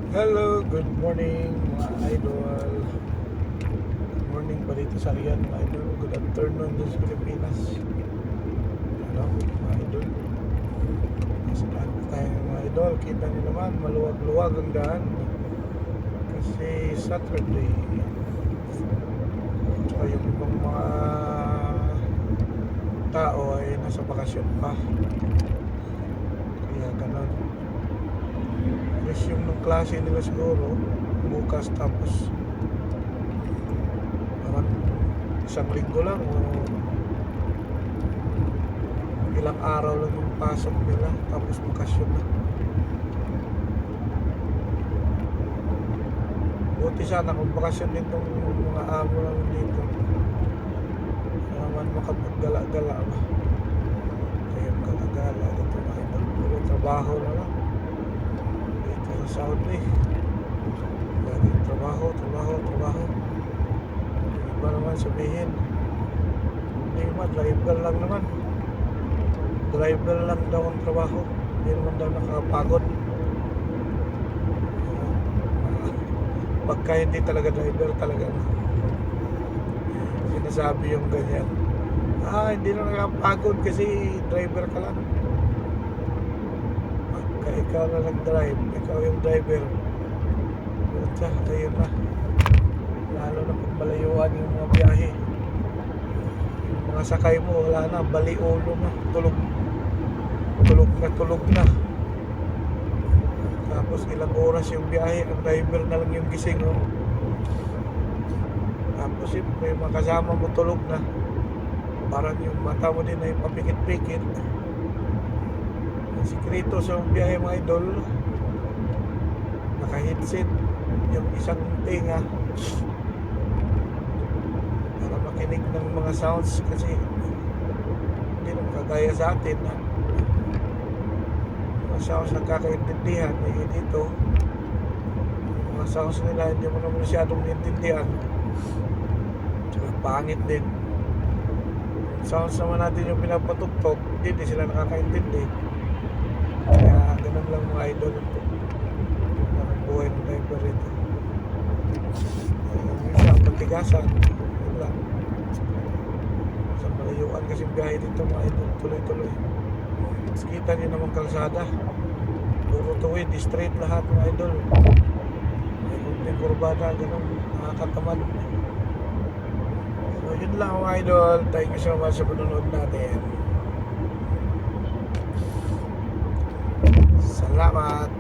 Hello, good morning mga idol. Good morning pa dito sa Rian mga idol. Good afternoon dito sa Pilipinas. Ano mga idol? Nasa daan pa tayo mga idol. Kita niyo naman, maluwag-luwag ang daan. Kasi Saturday. So yung ibang mga tao ay nasa bakasyon pa. Kaya ganon. Resume ng klase nila siguro bukas, tapos naman isang linggo lang o ilang araw lang yung pasok nila, tapos bakasyon na. Buti sana kung bakasyon din itong mga amo lang dito, naman makapaggala-gala ba. Kaya magagala dito mga idol, puro trabaho na lang dito sa Saudi. Laging trabaho. Iba naman sabihin, hindi naman, driver lang daw ang trabaho, hindi naman daw nakakapagod. Pagka hindi talaga driver talaga sinasabi yung ganyan, hindi na nakakapagod kasi driver ka lang. Pagka ikaw na nag-drive, ikaw yung driver, ayun na. Lalo na pag malayuan yung mga biyahe, yung mga sakay mo wala na, baliulo na, tulog na. Tapos ilang oras yung biyahe, ang driver na lang yung gising, oh. Tapos siyempre makasama mo tulog na, parang yung mata mo din ay papikit-pikit. Ang sikreto sa biyahe mga idol, naka-headset yung isang tinga para makinig ng mga sounds, kasi hindi naman kagaya sa atin na mga sounds nagkakaintindihan. Dito mga sounds nila hindi mo naman masyadong intindihan, tsaka pangit din. Sounds naman natin yung pinapatugtog, hindi sila nakakaintindi. Kaya ganun lang mga idol, ang buhay ng driver rito. Minsan matigasan, yun lang. Sa malayuan kasi biyahe dito mga idol, tuloy-tuloy. Mas kita nyo naman kalsada, puro tuwid, straight lahat mga idol. May kunting kurbada, ganun, nakakatamad. So yun lang mga idol, thank you so much sa panonood natin. Salamat.